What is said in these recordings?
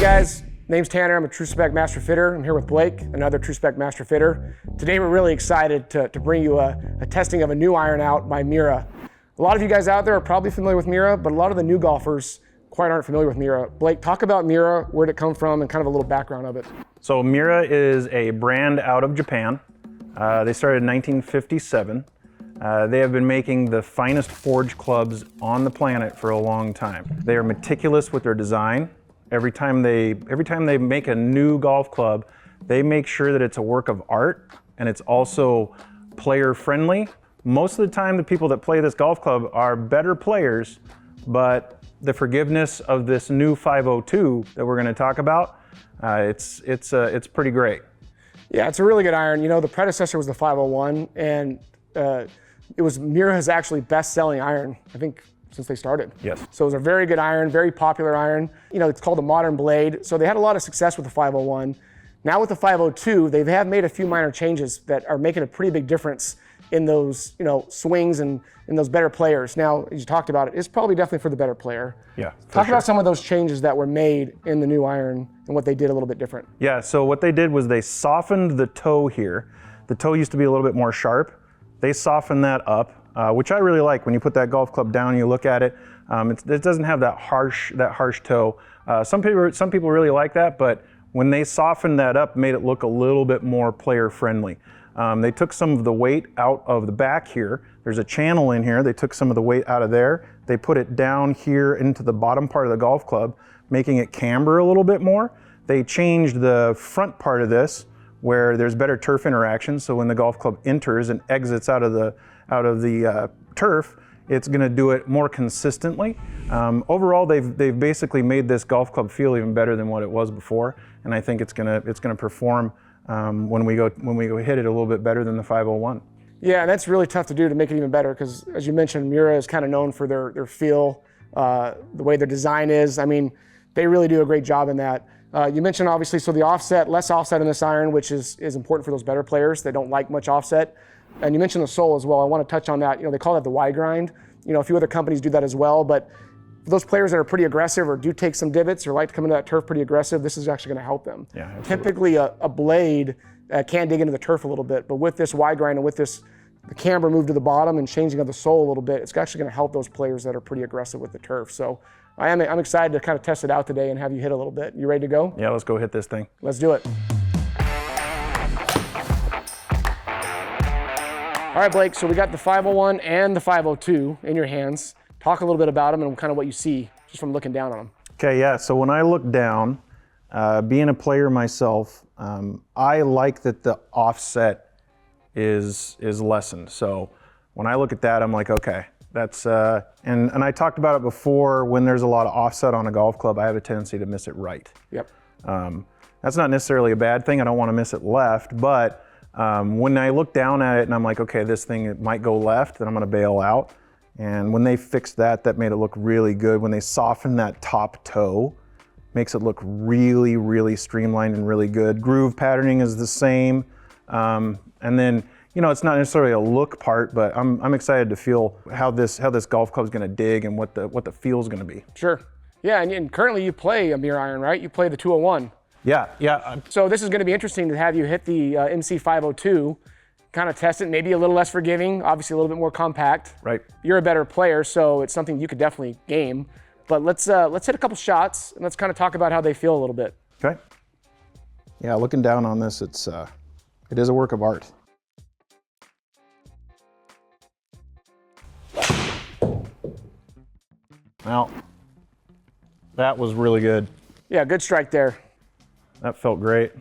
guys, name's Tanner. I'm a True Spec Master Fitter. I'm here with Blake, another True Spec Master Fitter. Today we're really excited to bring you a testing of a new iron out by Miura. A lot of you guys out there are probably familiar with Miura, but a lot of the new golfers quite aren't familiar with Miura. Blake, talk about Miura, where'd it come from, and kind of a little background of it. So Miura is a brand out of Japan. They started in 1957. They have been making the finest forged clubs on the planet for a long time. They are meticulous with their design. Every time they make a new golf club, they make sure that it's a work of art and it's also player friendly. Most of the time, the people that play this golf club are better players, but the forgiveness of this new 502 that we're going to talk about, it's pretty great. Yeah, it's a really good iron. You know, the predecessor was the 501, and it was Miura's actually best-selling iron, I think, since they started. Yes. So it was a very good iron, very popular iron. You know, it's called a modern blade. So they had a lot of success with the 501. Now with the 502, they have made a few minor changes that are making a pretty big difference in those, you know, swings and in those better players. Now, as you talked about it's probably definitely for the better player. Yeah. Talk about some of those changes that were made in the new iron and what they did a little bit different. Yeah, so what they did was they softened the toe here. The toe used to be a little bit more sharp. They softened that up. Which I really like. When you put that golf club down, you look at it. It doesn't have that harsh toe. Some people really like that, but when they softened that up, made it look a little bit more player friendly. They took some of the weight out of the back here. There's a channel in here. They took some of the weight out of there. They put it down here into the bottom part of the golf club, making it camber a little bit more. They changed the front part of this where there's better turf interaction. So when the golf club enters and exits out of the turf, it's going to do it more consistently. Overall, they've basically made this golf club feel even better than what it was before, and I think it's going to perform when we go hit it a little bit better than the 501. Yeah, and that's really tough to do to make it even better because, as you mentioned, Miura is kind of known for their feel, the way their design is. I mean, they really do a great job in that. You mentioned obviously, so the offset, less offset in this iron, which is important for those better players that don't like much offset. And you mentioned the sole as well. I want to touch on that. You know, they call that the Y grind. You know, a few other companies do that as well. But for those players that are pretty aggressive or do take some divots or like to come into that turf pretty aggressive, this is actually going to help them. Yeah, absolutely. Typically, a blade can dig into the turf a little bit, but with this Y grind and with the camber moved to the bottom and changing of the sole a little bit, it's actually going to help those players that are pretty aggressive with the turf. So I'm excited to kind of test it out today and have you hit a little bit. You ready to go? Yeah, let's go hit this thing. Let's do it. All right, Blake, so we got the 501 and the 502 in your hands. Talk a little bit about them and kind of what you see just from looking down on them. Okay, yeah, so when I look down, being a player myself, I like that the offset is lessened. So when I look at that, I'm like, okay, that's, and I talked about it before, when there's a lot of offset on a golf club, I have a tendency to miss it right. Yep. That's not necessarily a bad thing. I don't want to miss it left, but when I look down at it and I'm like, okay, this thing, it might go left, then I'm gonna bail out. And when they fixed that, that made it look really good. When they softened that top toe, makes it look really, really streamlined and really good. Groove patterning is the same. And then, you know, it's not necessarily a look part, but I'm excited to feel how this golf club is gonna dig and what the feel's gonna be. Sure. Yeah, and currently you play a Miura iron, right? You play the 201. Yeah. So this is going to be interesting to have you hit the MC-502, kind of test it, maybe a little less forgiving, obviously a little bit more compact. Right. You're a better player, so it's something you could definitely game. But let's hit a couple shots and let's kind of talk about how they feel a little bit. Okay. Yeah, looking down on this, it is a work of art. Well, that was really good. Yeah, good strike there. That felt great.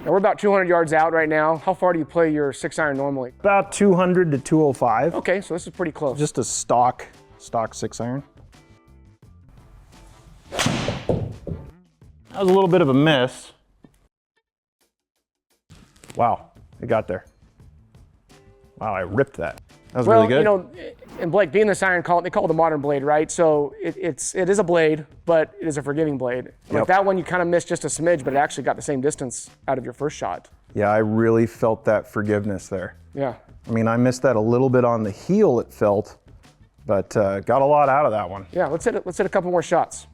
Now we're about 200 yards out right now. How far do you play your 6-iron normally? About 200 to 205. Okay, so this is pretty close. Just a stock 6-iron. That was a little bit of a miss. Wow, it got there. Wow, I ripped that. That was really good. You know, and Blake, being this iron, they call it the modern blade, right? So it is a blade, but it is a forgiving blade. Like that one, you kind of missed just a smidge, but it actually got the same distance out of your first shot. Yeah, I really felt that forgiveness there. Yeah. I mean, I missed that a little bit on the heel, it felt, but got a lot out of that one. Yeah, let's hit a couple more shots.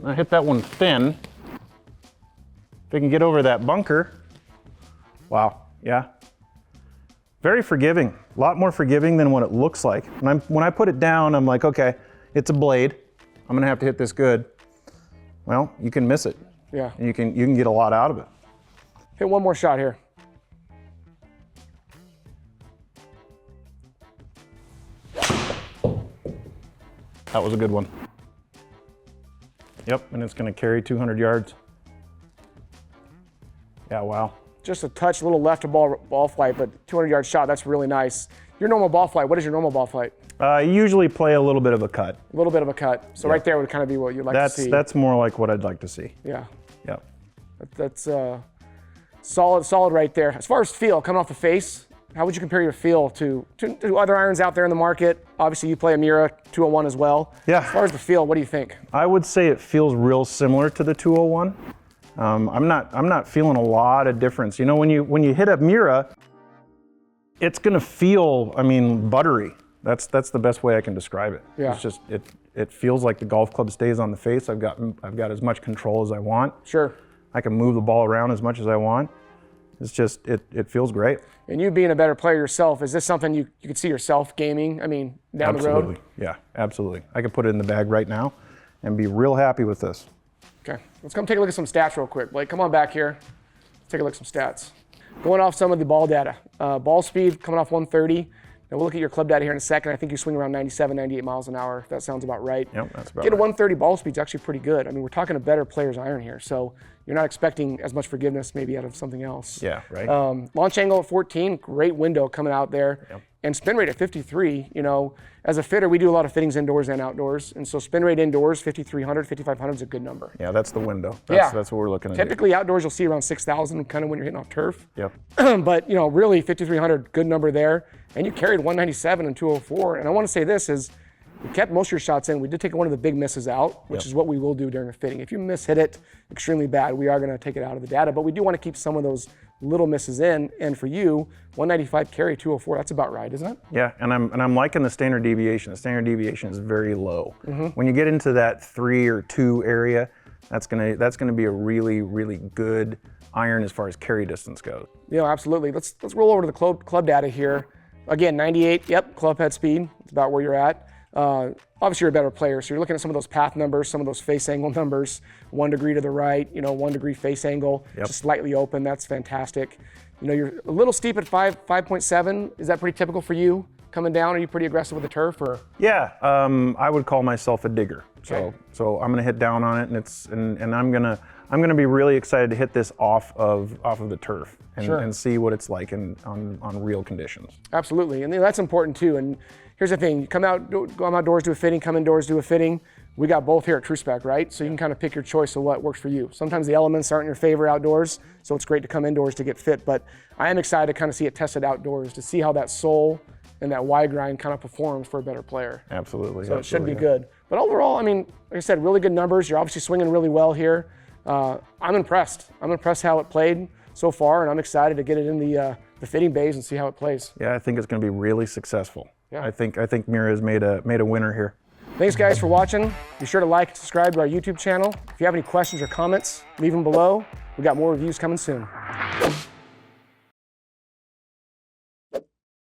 I hit that one thin. If I can get over that bunker. Wow, yeah. Very forgiving, a lot more forgiving than what it looks like. When I put it down, I'm like, okay, it's a blade. I'm gonna have to hit this good. Well, you can miss it. Yeah. And you can get a lot out of it. Hit one more shot here. That was a good one. Yep, and it's gonna carry 200 yards. Yeah, wow. Just a touch, a little left of ball flight, but 200-yard shot, that's really nice. Your normal ball flight, what is your normal ball flight? I usually play a little bit of a cut. A little bit of a cut. So right there would kind of be what you'd like to see. That's more like what I'd like to see. Yeah. Yep. That's solid right there. As far as feel, coming off the face, how would you compare your feel to other irons out there in the market? Obviously, you play a Miura 201 as well. Yeah. As far as the feel, what do you think? I would say it feels real similar to the 201. I'm not feeling a lot of difference. You know, when you hit a Miura, it's gonna feel, I mean, buttery. That's the best way I can describe it. Yeah. It's just it feels like the golf club stays on the face. I've got as much control as I want. Sure. I can move the ball around as much as I want. It's just it feels great. And you being a better player yourself, is this something you could see yourself gaming? I mean, down the road? Absolutely. Yeah, absolutely. I could put it in the bag right now and be real happy with this. Okay, let's come take a look at some stats real quick. Blake, come on back here. Let's take a look at some stats. Going off some of the ball data. Ball speed coming off 130. Now we'll look at your club data here in a second. I think you swing around 97, 98 miles an hour. If that sounds about right. Yep, that's about Get a right. 130 ball speed is actually pretty good. I mean, we're talking a better player's iron here, so you're not expecting as much forgiveness maybe out of something else. Yeah, right. Launch angle at 14, great window coming out there. Yep. And spin rate at 53, you know, as a fitter, we do a lot of fittings indoors and outdoors. And so spin rate indoors, 5,300, 5,500 is a good number. Yeah, that's the window. Yeah. That's what we're looking at. Typically outdoors, you'll see around 6,000 kind of when you're hitting off turf. Yep. But, you know, really 5,300, good number there. And you carried 197 and 204. And I want to say this is, we kept most of your shots in. We did take one of the big misses out, which is what we will do during a fitting. If you miss-hit it extremely bad, we are going to take it out of the data. But we do want to keep some of those little misses in. And for you, 195 carry 204, that's about right, isn't it? Yeah, and I'm liking the standard deviation. The standard deviation is very low. Mm-hmm. When you get into that 3 or 2 area, that's gonna be a really, really good iron as far as carry distance goes. Yeah, absolutely. Let's roll over to the club data here. Again, 98, yep, club head speed, it's about where you're at. Obviously you're a better player, so you're looking at some of those path numbers, some of those face angle numbers, 1 degree to the right, you know, 1 degree face angle, just slightly open, that's fantastic. You know, you're a little steep at 5.7. Is that pretty typical for you coming down? Are you pretty aggressive with the turf, or? Yeah, I would call myself a digger. Okay. So I'm gonna hit down on it, and I'm gonna be really excited to hit this off of the turf and see what it's like on real conditions. Absolutely, and that's important too. And here's the thing: you go outdoors, do a fitting, come indoors, do a fitting. We got both here at TrueSpec, right? So you can kind of pick your choice of what works for you. Sometimes the elements aren't in your favor outdoors, so it's great to come indoors to get fit. But I am excited to kind of see it tested outdoors to see how that sole and that Y grind kind of performs for a better player. Absolutely. So it should be good. But overall, I mean, like I said, really good numbers. You're obviously swinging really well here. I'm impressed. I'm impressed how it played so far, and I'm excited to get it in the fitting bays and see how it plays. Yeah, I think it's going to be really successful. Yeah. I think Miura has made a winner here. Thanks guys for watching. Be sure to like and subscribe to our YouTube channel. If you have any questions or comments, leave them below. We got more reviews coming soon.